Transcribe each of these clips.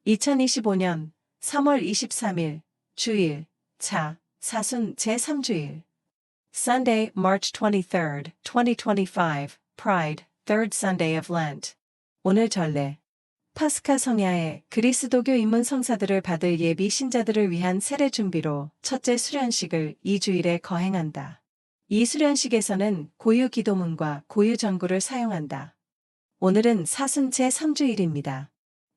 2025년 3월 23일 주일 차 사순 제3주일 Sunday, March 23rd, 2025, Pride, Third Sunday of Lent. 오늘 전례 파스카 성야에 그리스도교 입문 성사들을 받을 예비 신자들을 위한 세례 준비로 첫째 수련식을 이 주일에 거행한다. 이 수련식에서는 고유 기도문과 고유 전구를 사용한다. 오늘은 사순 제3주일입니다.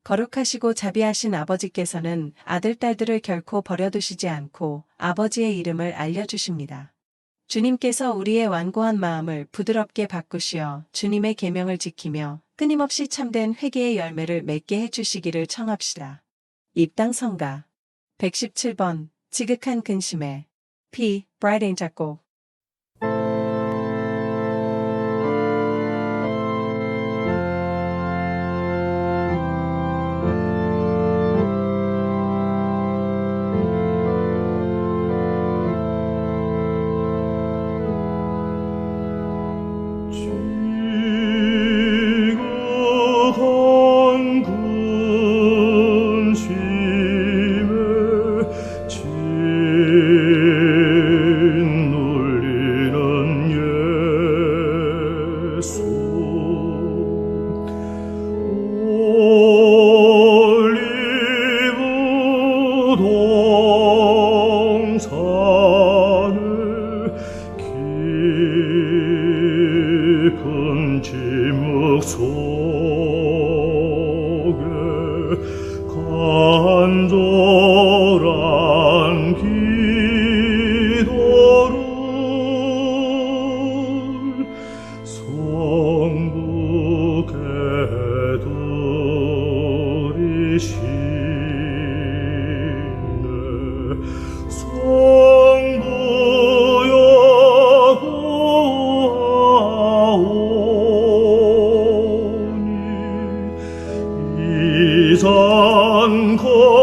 거룩하시고 자비하신 아버지께서는 아들, 딸들을 결코 버려두시지 않고 아버지의 이름을 알려주십니다. 주님께서 우리의 완고한 마음을 부드럽게 바꾸시어 주님의 계명을 지키며 끊임없이 참된 회개의 열매를 맺게 해주시기를 청합시다. 입당 성가 117번 지극한 근심에 P. 브라이데인 작곡 깊은 침묵 속에 간절한 기도를 성부께 드리시네. 이산 거두소서.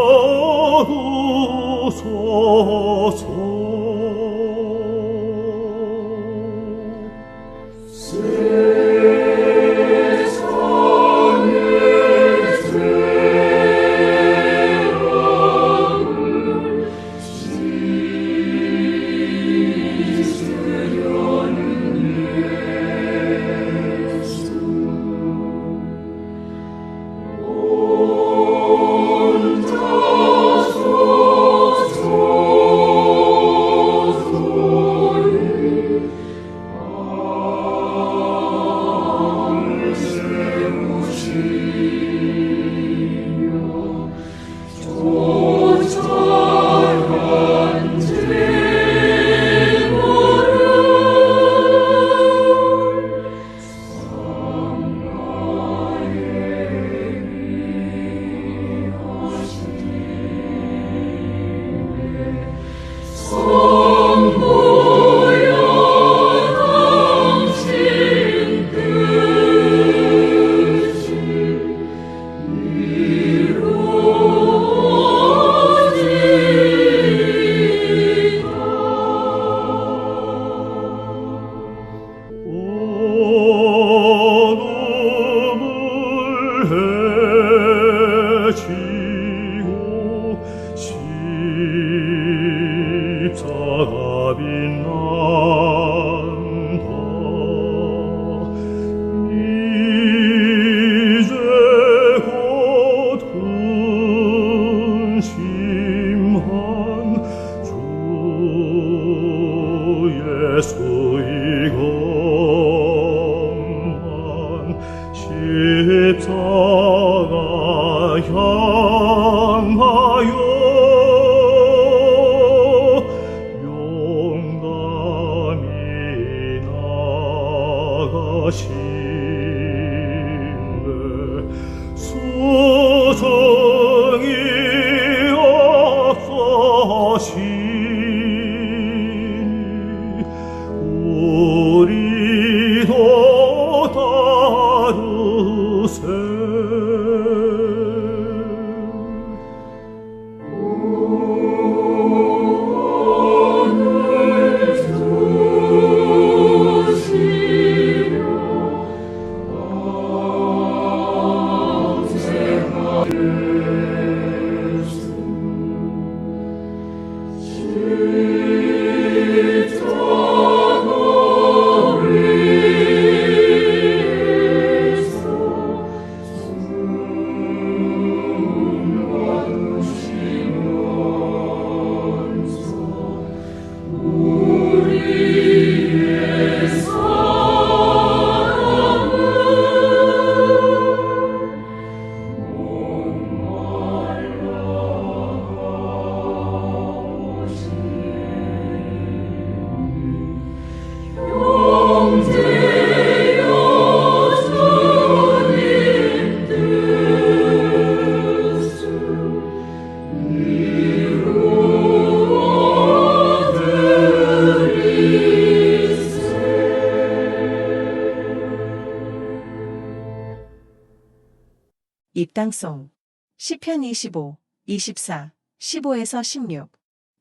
묵당송. 시편 25, 24, 15에서 16.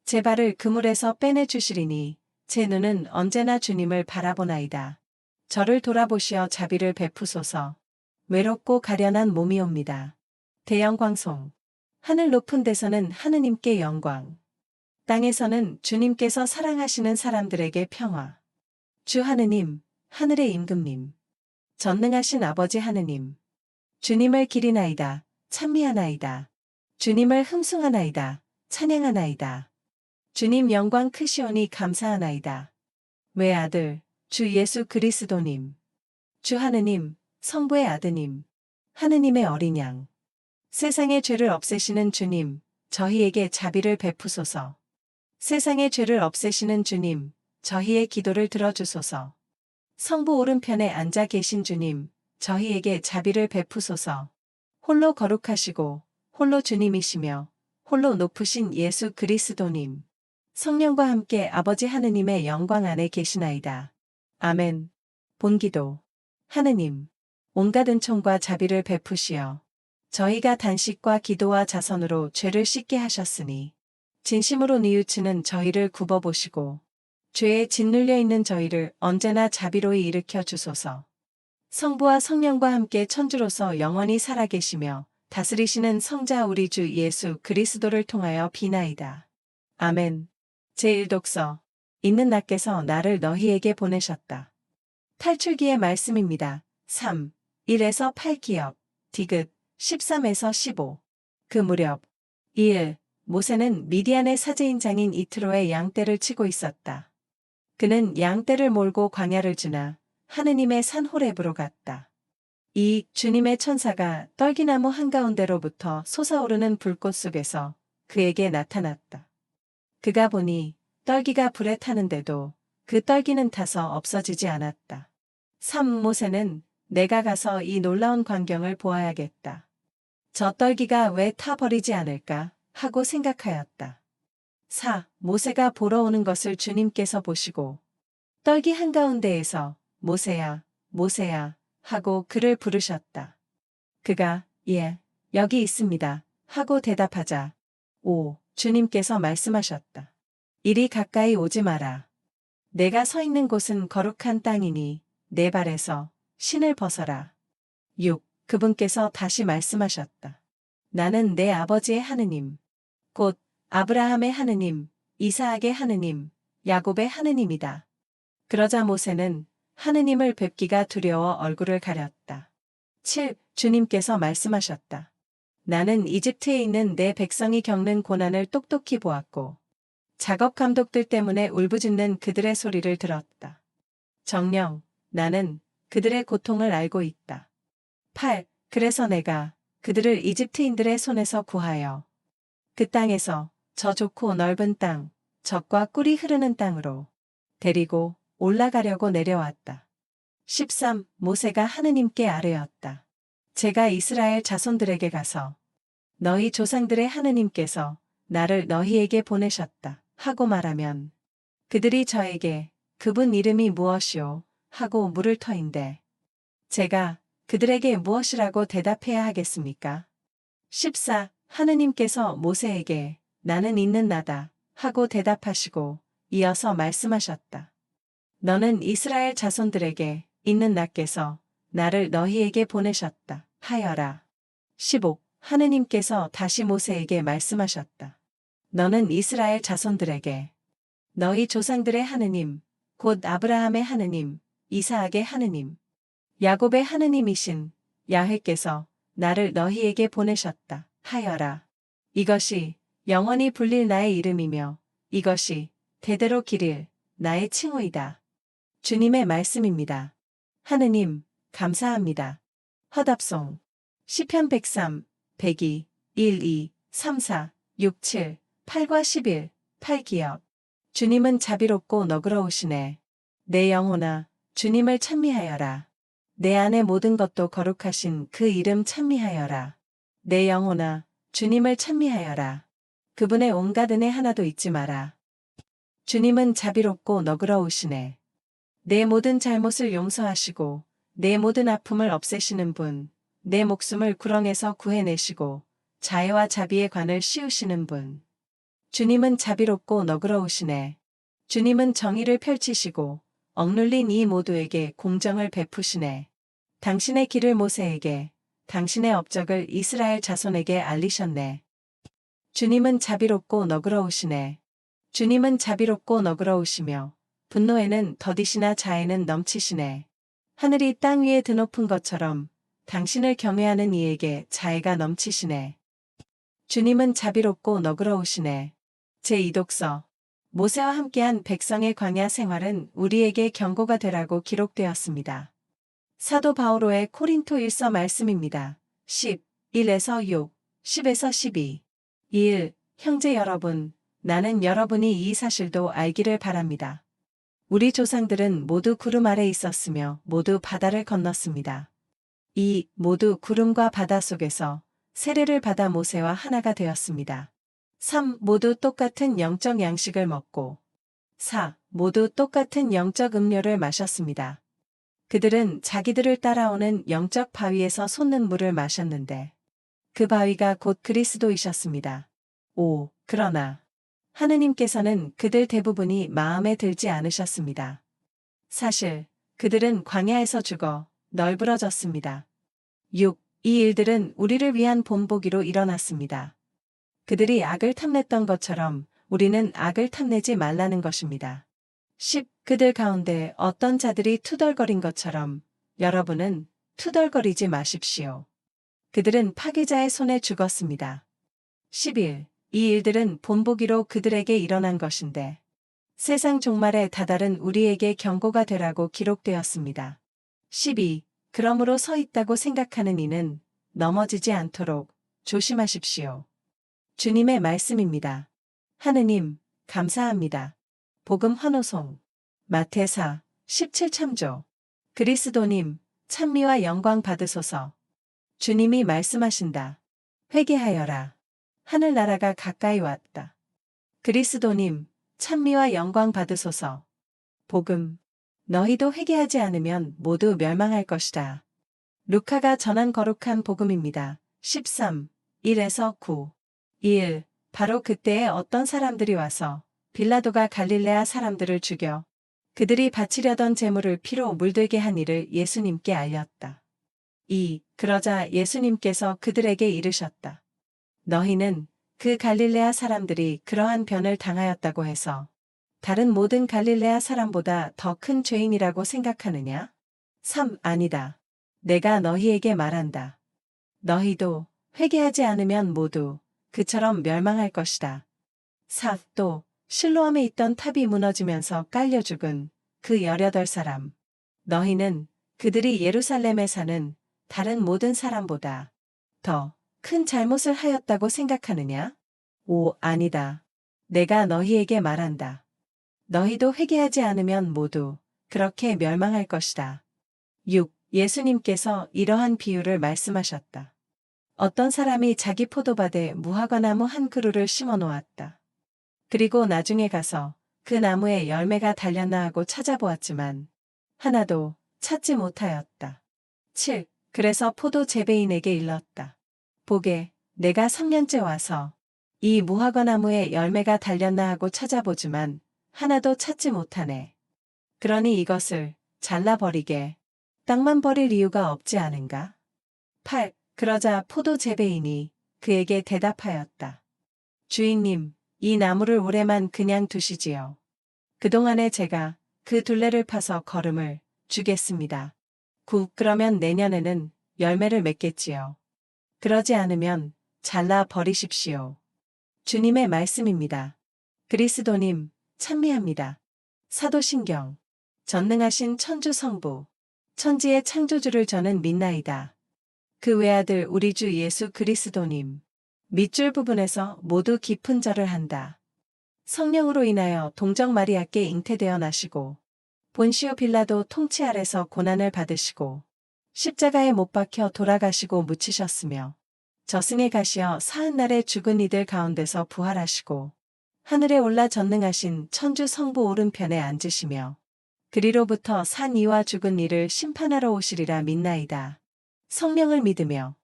제 발을 그물에서 빼내 주시리니 제 눈은 언제나 주님을 바라보나이다. 저를 돌아보시어 자비를 베푸소서. 외롭고 가련한 몸이옵니다. 대영광송. 하늘 높은 데서는 하느님께 영광. 땅에서는 주님께서 사랑하시는 사람들에게 평화. 주 하느님, 하늘의 임금님. 전능하신 아버지 하느님. 주님을 기리나이다, 찬미하나이다. 주님을 흠숭하나이다, 찬양하나이다. 주님 영광 크시오니 감사하나이다. 외아들, 주 예수 그리스도님. 주 하느님, 성부의 아드님. 하느님의 어린 양. 세상의 죄를 없애시는 주님, 저희에게 자비를 베푸소서. 세상의 죄를 없애시는 주님, 저희의 기도를 들어주소서. 성부 오른편에 앉아 계신 주님, 저희에게 자비를 베푸소서. 홀로 거룩하시고 홀로 주님이시며 홀로 높으신 예수 그리스도님. 성령과 함께 아버지 하느님의 영광 안에 계시나이다. 아멘. 본기도. 하느님, 온갖 은총과 자비를 베푸시어 저희가 단식과 기도와 자선으로 죄를 씻게 하셨으니 진심으로 뉘우치는 저희를 굽어보시고 죄에 짓눌려 있는 저희를 언제나 자비로이 일으켜 주소서. 성부와 성령과 함께 천주로서 영원히 살아계시며 다스리시는 성자 우리 주 예수 그리스도를 통하여 비나이다. 아멘. 제1독서. 있는 나께서 나를 너희에게 보내셨다. 탈출기의 말씀입니다. 3. 1에서 8기업. 디귿. 13에서 15. 그 무렵 1. 모세는 미디안의 사제인 장인 이트로의 양떼를 치고 있었다. 그는 양떼를 몰고 광야를 지나 하느님의 산 호렙으로 갔다. 2. 주님의 천사가 떨기나무 한가운데로부터 솟아오르는 불꽃 속에서 그에게 나타났다. 그가 보니 떨기가 불에 타는데도 그 떨기는 타서 없어지지 않았다. 3. 모세는 내가 가서 이 놀라운 광경을 보아야겠다. 저 떨기가 왜 타버리지 않을까 하고 생각하였다. 4. 모세가 보러 오는 것을 주님께서 보시고 떨기 한가운데에서 모세야, 모세야 하고 그를 부르셨다. 그가 예, 여기 있습니다 하고 대답하자 5. 주님께서 말씀하셨다. 이리 가까이 오지 마라. 내가 서 있는 곳은 거룩한 땅이니 내 발에서 신을 벗어라. 6. 그분께서 다시 말씀하셨다. 나는 내 아버지의 하느님, 곧 아브라함의 하느님, 이사악의 하느님, 야곱의 하느님이다. 그러자 모세는 하느님을 뵙기가 두려워 얼굴을 가렸다. 7. 주님께서 말씀하셨다. 나는 이집트에 있는 내 백성이 겪는 고난을 똑똑히 보았고 작업 감독들 때문에 울부짖는 그들의 소리를 들었다. 정녕, 나는 그들의 고통을 알고 있다. 8. 그래서 내가 그들을 이집트인들의 손에서 구하여 그 땅에서 저 좋고 넓은 땅, 젖과 꿀이 흐르는 땅으로 데리고 올라가려고 내려왔다. 13. 모세가 하느님께 아뢰었다. 제가 이스라엘 자손들에게 가서 너희 조상들의 하느님께서 나를 너희에게 보내셨다 하고 말하면 그들이 저에게 그분 이름이 무엇이오 하고 물을 터인데 제가 그들에게 무엇이라고 대답해야 하겠습니까? 14. 하느님께서 모세에게 나는 있는 나다 하고 대답하시고 이어서 말씀하셨다. 너는 이스라엘 자손들에게 있는 나께서 나를 너희에게 보내셨다 하여라. 15. 하느님께서 다시 모세에게 말씀하셨다. 너는 이스라엘 자손들에게 너희 조상들의 하느님, 곧 아브라함의 하느님, 이사악의 하느님, 야곱의 하느님이신 야훼께서 나를 너희에게 보내셨다 하여라. 이것이 영원히 불릴 나의 이름이며 이것이 대대로 기릴 나의 칭호이다. 주님의 말씀입니다. 하느님, 감사합니다. 허답송. 시편 103, 102, 1, 2, 3, 4, 6, 7, 8과 11, 8기업. 주님은 자비롭고 너그러우시네. 내 영혼아, 주님을 찬미하여라. 내 안의 모든 것도 거룩하신 그 이름 찬미하여라. 내 영혼아, 주님을 찬미하여라. 그분의 온갖 은혜 하나도 잊지 마라. 주님은 자비롭고 너그러우시네. 내 모든 잘못을 용서하시고 내 모든 아픔을 없애시는 분, 내 목숨을 구렁에서 구해내시고 자애와 자비의 관을 씌우시는 분. 주님은 자비롭고 너그러우시네. 주님은 정의를 펼치시고 억눌린 이 모두에게 공정을 베푸시네. 당신의 길을 모세에게, 당신의 업적을 이스라엘 자손에게 알리셨네. 주님은 자비롭고 너그러우시네. 주님은 자비롭고 너그러우시며 분노에는 더디시나 자애는 넘치시네. 하늘이 땅 위에 드높은 것처럼 당신을 경외하는 이에게 자애가 넘치시네. 주님은 자비롭고 너그러우시네. 제2독서. 모세와 함께한 백성의 광야 생활은 우리에게 경고가 되라고 기록되었습니다. 사도 바오로의 코린토 1서 말씀입니다. 11에서 6, 10에서 12. 1. 형제 여러분, 나는 여러분이 이 사실도 알기를 바랍니다. 우리 조상들은 모두 구름 아래 있었으며 모두 바다를 건넜습니다. 2. 모두 구름과 바다 속에서 세례를 받아 모세와 하나가 되었습니다. 3. 모두 똑같은 영적 양식을 먹고 4. 모두 똑같은 영적 음료를 마셨습니다. 그들은 자기들을 따라오는 영적 바위에서 솟는 물을 마셨는데 그 바위가 곧 그리스도이셨습니다. 5. 그러나 하느님께서는 그들 대부분이 마음에 들지 않으셨습니다. 사실 그들은 광야에서 죽어 널브러졌습니다. 6. 이 일들은 우리를 위한 본보기로 일어났습니다. 그들이 악을 탐냈던 것처럼 우리는 악을 탐내지 말라는 것입니다. 10. 그들 가운데 어떤 자들이 투덜거린 것처럼 여러분은 투덜거리지 마십시오. 그들은 파괴자의 손에 죽었습니다. 11. 이 일들은 본보기로 그들에게 일어난 것인데 세상 종말에 다다른 우리에게 경고가 되라고 기록되었습니다. 12. 그러므로 서 있다고 생각하는 이는 넘어지지 않도록 조심하십시오. 주님의 말씀입니다. 하느님, 감사합니다. 복음 환호송. 마태사 17 참조. 그리스도님, 찬미와 영광 받으소서. 주님이 말씀하신다. 회개하여라. 하늘나라가 가까이 왔다. 그리스도님, 찬미와 영광 받으소서. 복음. 너희도 회개하지 않으면 모두 멸망할 것이다. 루카가 전한 거룩한 복음입니다. 13, 1에서 9. 1. 바로 그때에 어떤 사람들이 와서 빌라도가 갈릴레아 사람들을 죽여 그들이 바치려던 제물을 피로 물들게 한 일을 예수님께 알렸다. 2. 그러자 예수님께서 그들에게 이르셨다. 너희는 그 갈릴레아 사람들이 그러한 변을 당하였다고 해서 다른 모든 갈릴레아 사람보다 더 큰 죄인이라고 생각하느냐? 3. 아니다. 내가 너희에게 말한다. 너희도 회개하지 않으면 모두 그처럼 멸망할 것이다. 4. 또 실로암에 있던 탑이 무너지면서 깔려 죽은 그 18사람. 너희는 그들이 예루살렘에 사는 다른 모든 사람보다 더 큰 잘못을 하였다고 생각하느냐? 5. 아니다. 내가 너희에게 말한다. 너희도 회개하지 않으면 모두 그렇게 멸망할 것이다. 6. 예수님께서 이러한 비유를 말씀하셨다. 어떤 사람이 자기 포도밭에 무화과나무 한 그루를 심어 놓았다. 그리고 나중에 가서 그 나무에 열매가 달렸나 하고 찾아보았지만 하나도 찾지 못하였다. 7. 그래서 포도 재배인에게 일렀다. 보게, 내가 3년째 와서 이 무화과나무에 열매가 달렸나 하고 찾아보지만 하나도 찾지 못하네. 그러니 이것을 잘라버리게. 땅만 버릴 이유가 없지 않은가? 8. 그러자 포도 재배인이 그에게 대답하였다. 주인님, 이 나무를 올해만 그냥 두시지요. 그동안에 제가 그 둘레를 파서 거름을 주겠습니다. 9. 그러면 내년에는 열매를 맺겠지요. 그러지 않으면 잘라 버리십시오. 주님의 말씀입니다. 그리스도님, 찬미합니다. 사도신경. 전능하신 천주 성부, 천지의 창조주를 저는 믿나이다. 그 외아들 우리 주 예수 그리스도님, 밑줄 부분에서 모두 깊은 절을 한다. 성령으로 인하여 동정 마리아께 잉태되어 나시고 본시오 빌라도 통치 아래서 고난을 받으시고 십자가에 못 박혀 돌아가시고 묻히셨으며 저승에 가시어 사흔날에 죽은 이들 가운데서 부활하시고 하늘에 올라 전능하신 천주 성부 오른편에 앉으시며 그리로부터 산 이와 죽은 이를 심판하러 오시리라 믿나이다. 성령을 믿으며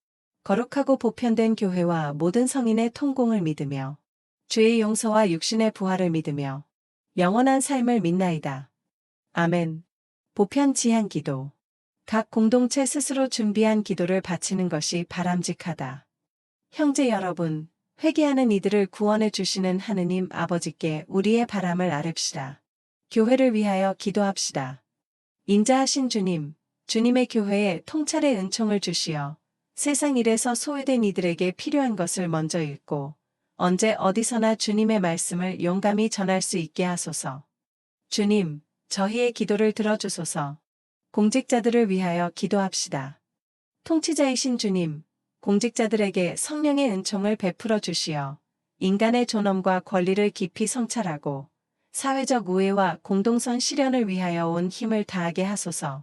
거룩하고 보편된 교회와 모든 성인의 통공을 믿으며 죄의 용서와 육신의 부활을 믿으며 영원한 삶을 믿나이다. 아멘. 보편 지향 기도. 각 공동체 스스로 준비한 기도를 바치는 것이 바람직하다. 형제 여러분, 회개하는 이들을 구원해 주시는 하느님 아버지께 우리의 바람을 아릅시다. 교회를 위하여 기도합시다. 인자하신 주님, 주님의 교회에 통찰의 은총을 주시어 세상 일에서 소외된 이들에게 필요한 것을 먼저 읽고 언제 어디서나 주님의 말씀을 용감히 전할 수 있게 하소서. 주님, 저희의 기도를 들어주소서. 공직자들을 위하여 기도합시다. 통치자이신 주님, 공직자들에게 성령의 은총을 베풀어 주시어 인간의 존엄과 권리를 깊이 성찰하고 사회적 우애와 공동선 실현을 위하여 온 힘을 다하게 하소서.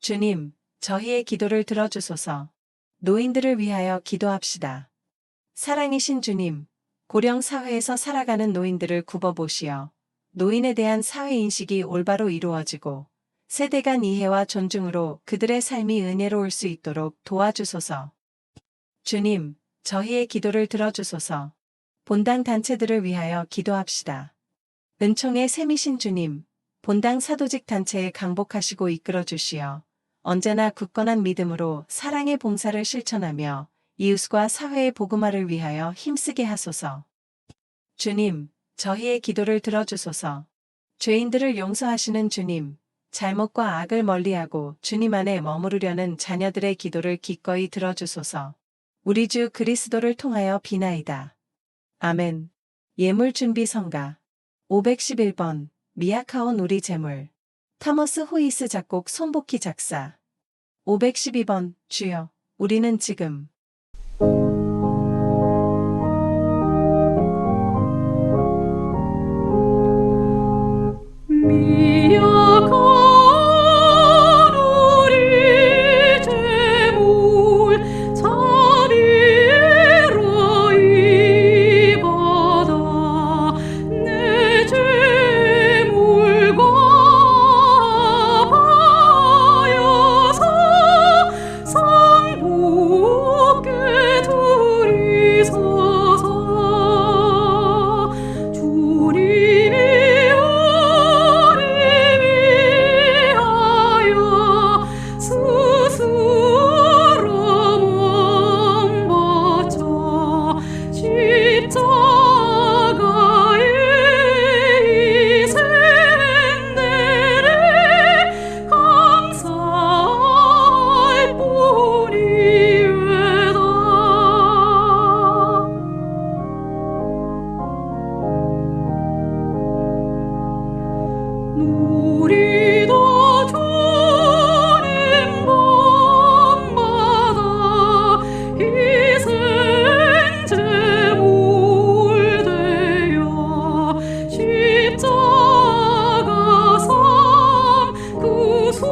주님, 저희의 기도를 들어주소서. 노인들을 위하여 기도합시다. 사랑이신 주님, 고령 사회에서 살아가는 노인들을 굽어보시어 노인에 대한 사회인식이 올바로 이루어지고 세대 간 이해와 존중으로 그들의 삶이 은혜로울 수 있도록 도와주소서. 주님, 저희의 기도를 들어주소서. 본당 단체들을 위하여 기도합시다. 은총의 샘이신 주님, 본당 사도직 단체에 강복하시고 이끌어 주시어 언제나 굳건한 믿음으로 사랑의 봉사를 실천하며 이웃과 사회의 복음화를 위하여 힘쓰게 하소서. 주님, 저희의 기도를 들어주소서. 죄인들을 용서하시는 주님, 잘못과 악을 멀리하고 주님 안에 머무르려는 자녀들의 기도를 기꺼이 들어주소서. 우리 주 그리스도를 통하여 비나이다. 아멘. 예물준비성가 511번 미약하온 우리 재물. 타머스 호이스 작곡 손복희 작사. 512번 주여, 우리는 지금 미약한 우리 재물 자비로 입어다 내 재물과 하여서 상복게 드리소서. 주님이 우리도 주님 본받아 희생 제물 되어 십자가 상 그 순환을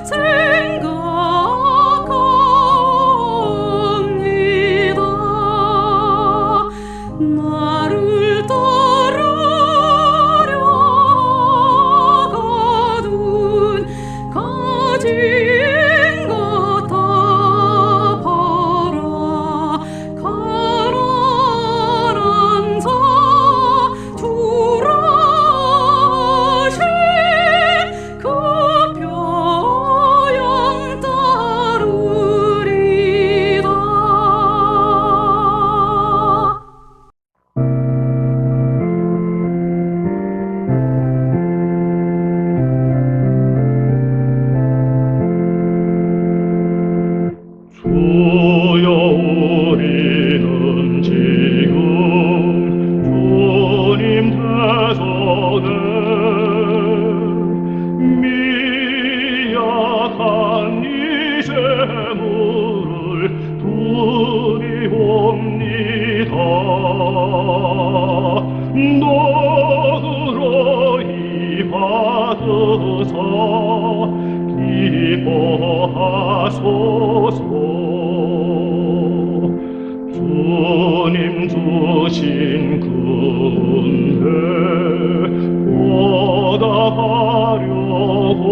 생각합니다. 나를 가진 것 다 팔아 가난한 자 주라 하신 그 표양 따르리다. 주여 우리는 지금 주님 대전에 미약한 이 재물을 드리옵니다. 너그러 이 받으사 기뻐하소서. 주님 주신 그 은혜 보답하려고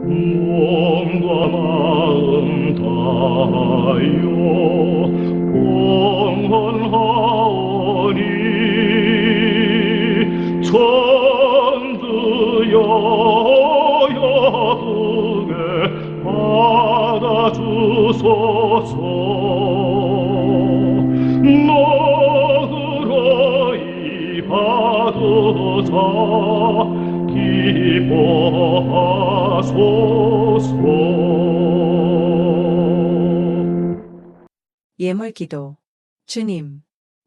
몸과 마음 다하여 봉헌하오니 천주여여국에 받아주소서. 너그러이 받으사 기뻐하소서. 예물기도. 주님,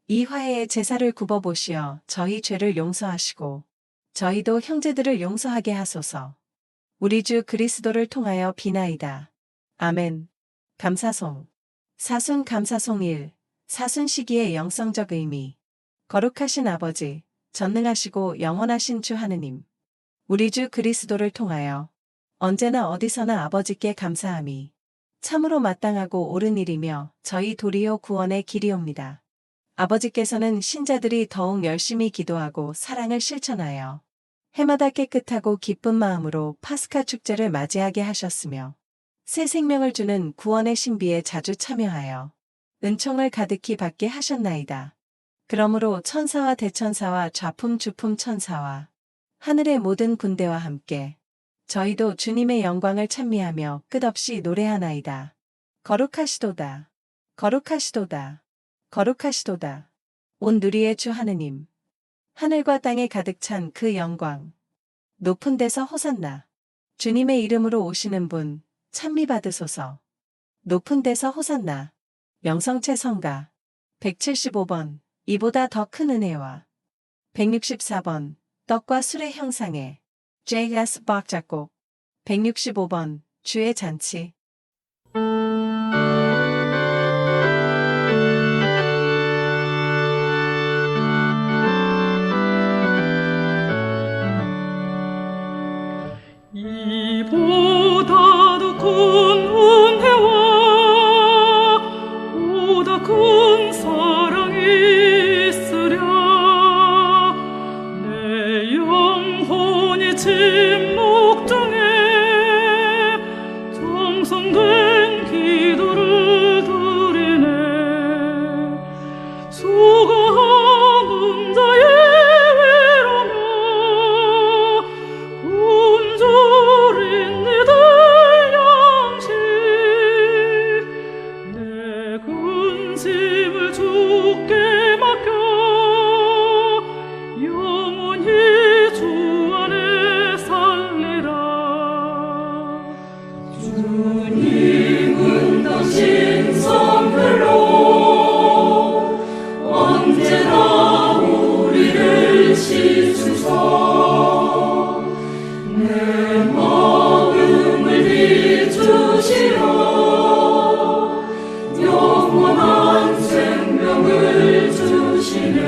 이 화해의 제사를 굽어보시어 저희 죄를 용서하시고 저희도 형제들을 용서하게 하소서. 우리 주 그리스도를 통하여 비나이다. 아멘. 감사송. 사순 감사송 1. 사순 시기의 영성적 의미. 거룩하신 아버지, 전능하시고 영원하신 주 하느님, 우리 주 그리스도를 통하여 언제나 어디서나 아버지께 감사함이 참으로 마땅하고 옳은 일이며 저희 도리어 구원의 길이옵니다. 아버지께서는 신자들이 더욱 열심히 기도하고 사랑을 실천하여 해마다 깨끗하고 기쁜 마음으로 파스카 축제를 맞이하게 하셨으며 새 생명을 주는 구원의 신비에 자주 참여하여 은총을 가득히 받게 하셨나이다. 그러므로 천사와 대천사와 좌품 주품 천사와 하늘의 모든 군대와 함께 저희도 주님의 영광을 찬미하며 끝없이 노래하나이다. 거룩하시도다. 거룩하시도다. 거룩하시도다. 온 누리의 주 하느님. 하늘과 땅에 가득 찬 그 영광. 높은 데서 호산나. 주님의 이름으로 오시는 분 찬미 받으소서. 높은 데서 호산나. 명성체 성가. 175번. 이보다 더 큰 은혜와 164번. 떡과 술의 형상에 J.S. 박 작곡. 165번. 주의 잔치. 이보다도 큰 은혜와 보다 큰 사랑이 있으랴. 내 영혼이 침묵 중에 정성된 기도를 드리네. 수고하는 자의 위로며 굶주린 이들 양식. 내 근심을 주께 맡겨 영원히 주 안에 살리라. 주님은 당신 성별로 언제나 우리를 씻으사 내 마음을 비추시어 영원한 생명을 주시네.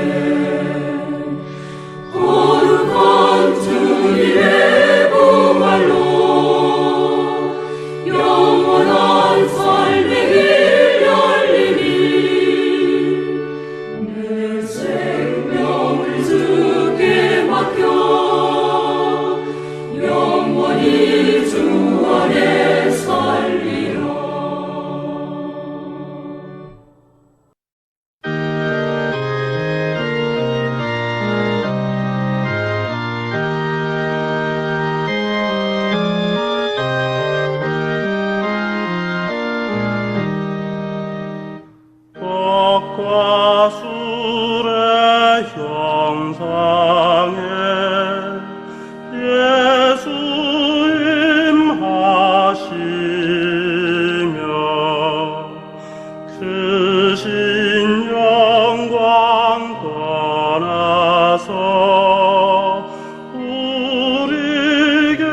거룩한 주님의 부활로 영원한 삶의 길 열리니 내 생명을 주께 맡겨 영원히 주 안에 살리라. 떡과 술의 형상에 예수 임하시며 크신 영광 떠나서 우리에게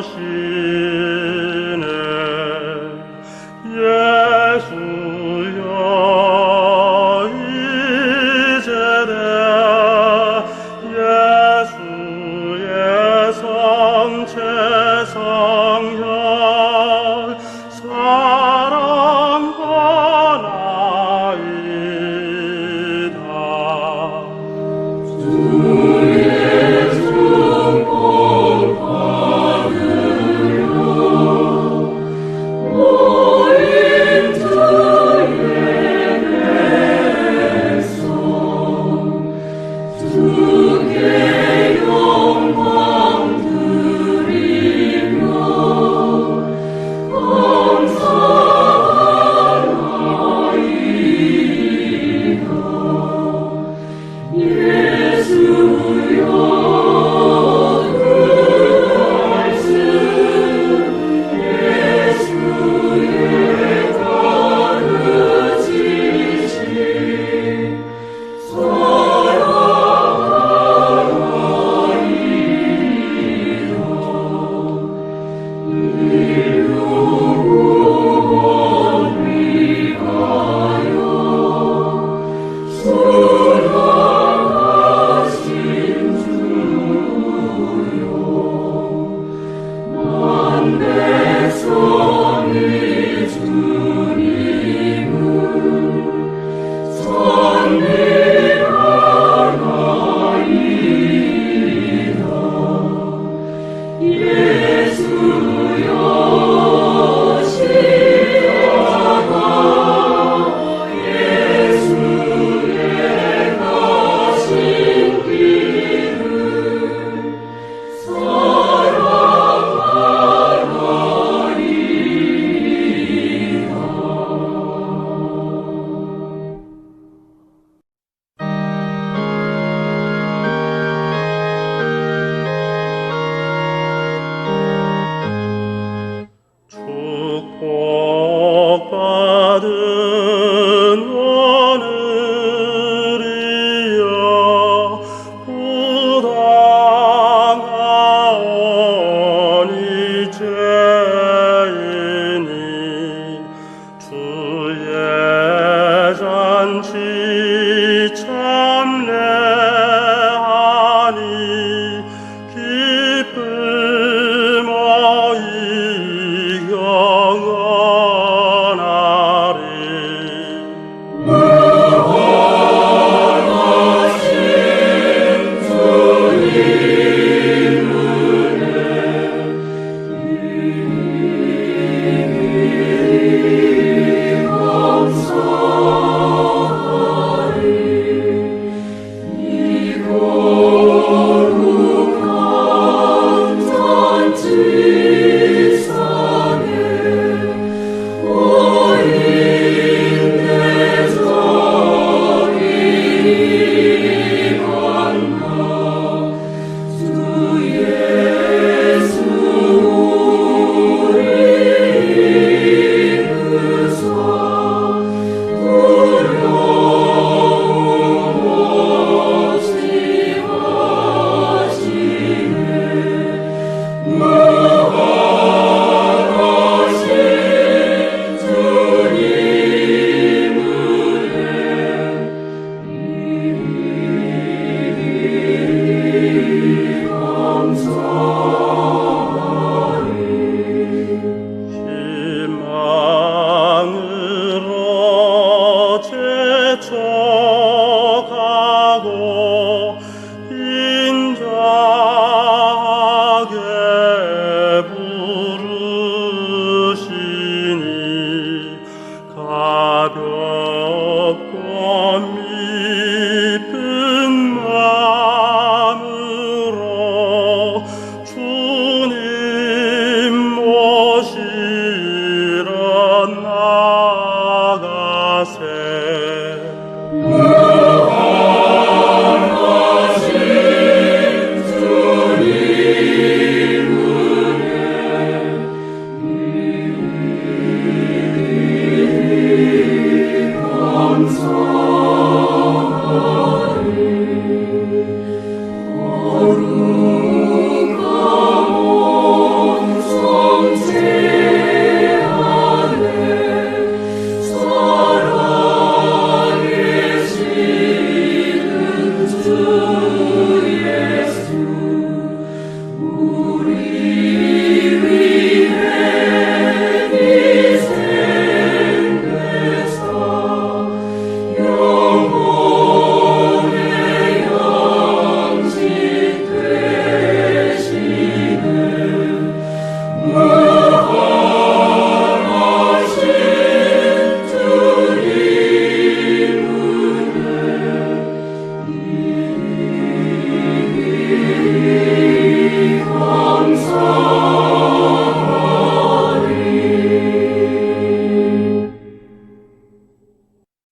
오시네. 예수여 이제는 예수의 성체 성혈 사랑하나이다.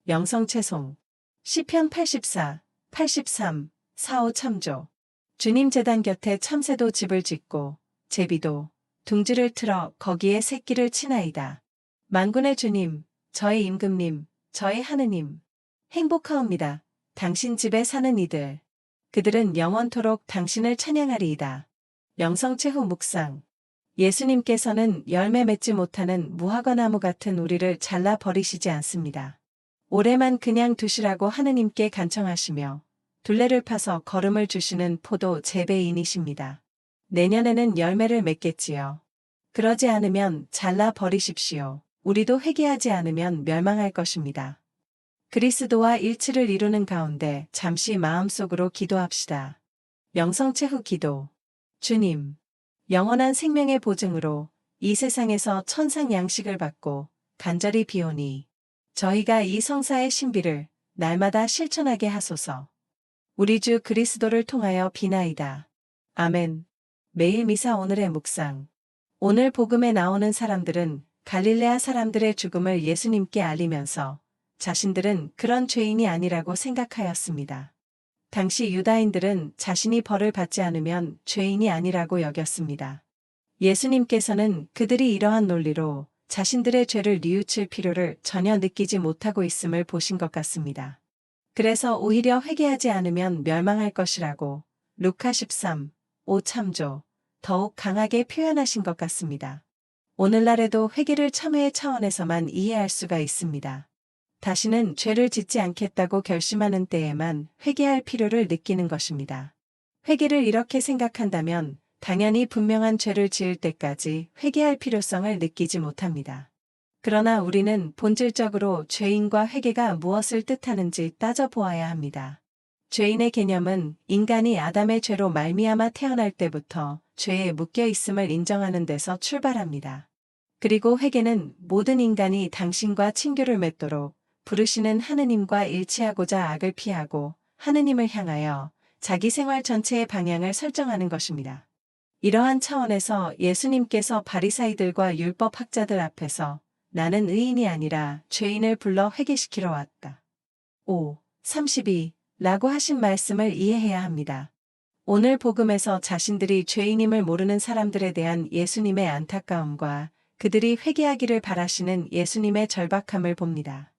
영성채송 시편 84, 83, 45 참조. 주님 제단 곁에 참새도 집을 짓고 제비도 둥지를 틀어 거기에 새끼를 치나이다. 만군의 주님, 저의 임금님, 저의 하느님, 행복하옵니다. 당신 집에 사는 이들. 그들은 영원토록 당신을 찬양하리이다. 영성채후 묵상. 예수님께서는 열매 맺지 못하는 무화과나무 같은 우리를 잘라 버리시지 않습니다. 올해만 그냥 두시라고 하느님께 간청하시며 둘레를 파서 걸음을 주시는 포도 재배인이십니다. 내년에는 열매를 맺겠지요. 그러지 않으면 잘라 버리십시오. 우리도 회개하지 않으면 멸망할 것입니다. 그리스도와 일치를 이루는 가운데 잠시 마음속으로 기도합시다. 영성채후 기도. 주님, 영원한 생명의 보증으로 이 세상에서 천상 양식을 받고 간절히 비오니 저희가 이 성사의 신비를 날마다 실천하게 하소서. 우리 주 그리스도를 통하여 비나이다. 아멘. 매일 미사 오늘의 묵상. 오늘 복음에 나오는 사람들은 갈릴레아 사람들의 죽음을 예수님께 알리면서 자신들은 그런 죄인이 아니라고 생각하였습니다. 당시 유다인들은 자신이 벌을 받지 않으면 죄인이 아니라고 여겼습니다. 예수님께서는 그들이 이러한 논리로 자신들의 죄를 뉘우칠 필요를 전혀 느끼지 못하고 있음을 보신 것 같습니다. 그래서 오히려 회개하지 않으면 멸망할 것이라고 루카 13, 5 참조 더욱 강하게 표현하신 것 같습니다. 오늘날에도 회개를 참회의 차원에서만 이해할 수가 있습니다. 다시는 죄를 짓지 않겠다고 결심하는 때에만 회개할 필요를 느끼는 것입니다. 회개를 이렇게 생각한다면 당연히 분명한 죄를 지을 때까지 회개할 필요성을 느끼지 못합니다. 그러나 우리는 본질적으로 죄인과 회개가 무엇을 뜻하는지 따져보아야 합니다. 죄인의 개념은 인간이 아담의 죄로 말미암아 태어날 때부터 죄에 묶여 있음을 인정하는 데서 출발합니다. 그리고 회개는 모든 인간이 당신과 친교를 맺도록 부르시는 하느님과 일치하고자 악을 피하고 하느님을 향하여 자기 생활 전체의 방향을 설정하는 것입니다. 이러한 차원에서 예수님께서 바리사이들과 율법학자들 앞에서 나는 의인이 아니라 죄인을 불러 회개시키러 왔다. 5, 32 라고 하신 말씀을 이해해야 합니다. 오늘 복음에서 자신들이 죄인임을 모르는 사람들에 대한 예수님의 안타까움과 그들이 회개하기를 바라시는 예수님의 절박함을 봅니다.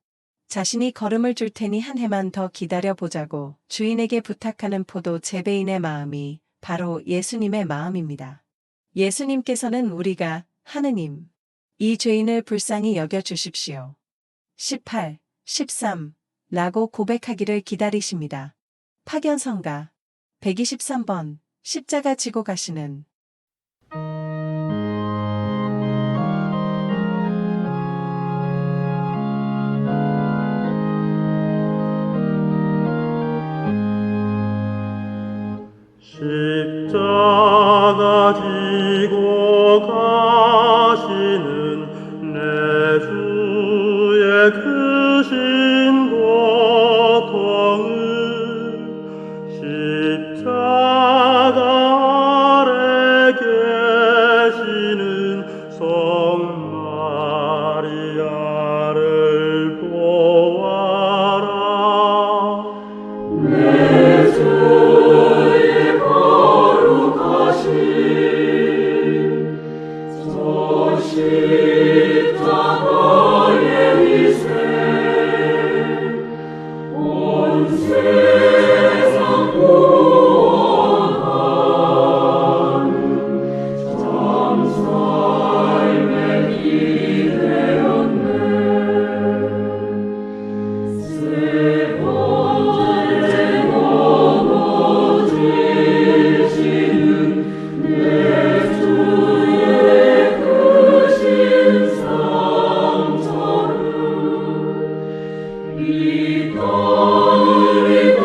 자신이 걸음을 줄 테니 한 해만 더 기다려보자고 주인에게 부탁하는 포도 재배인의 마음이 바로 예수님의 마음입니다. 예수님께서는 우리가 하느님, 이 죄인을 불쌍히 여겨주십시오. 18, 13 라고 고백하기를 기다리십니다. 파견성가 123번 십자가 지고 가시는 십자가 지고 가시는 내 주의 크신 고통을 십자가 아래 계시는 성마리아를 보아라. 내 주의 거룩하신 저 십자가의 희생 온 세상 구원하는 참 삶의 길 되었네. 세 번째 넘어지시는 내 주의 크신 상처를 이 땅을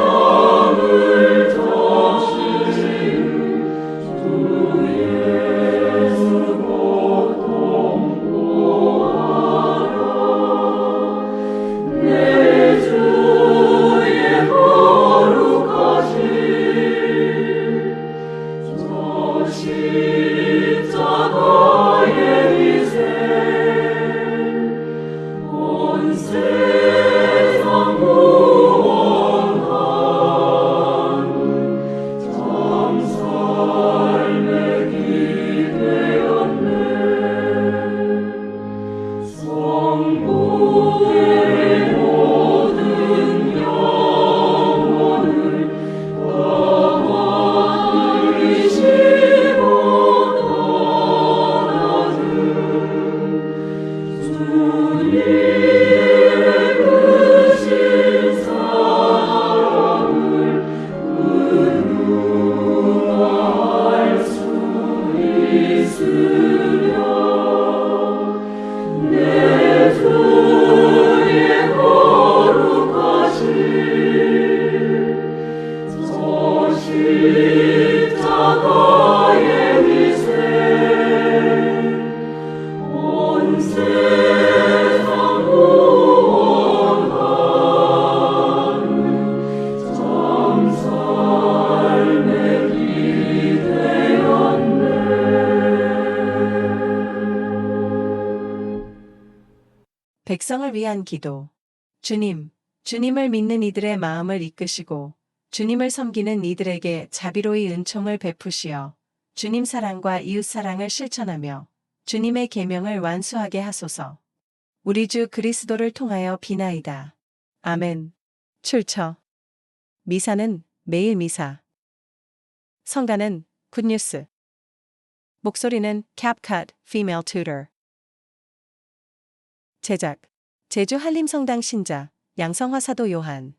백성을 위한 기도. 주님, 주님을 믿는 이들의 마음을 이끄시고 주님을 섬기는 이들에게 자비로이 은총을 베푸시어 주님 사랑과 이웃 사랑을 실천하며 주님의 계명을 완수하게 하소서. 우리 주 그리스도를 통하여 비나이다. 아멘. 출처. 미사는 매일 미사. 성가는 굿뉴스. 목소리는 CapCut Female Tutor. 제작 제주 한림성당 신자 양성화 사도 요한.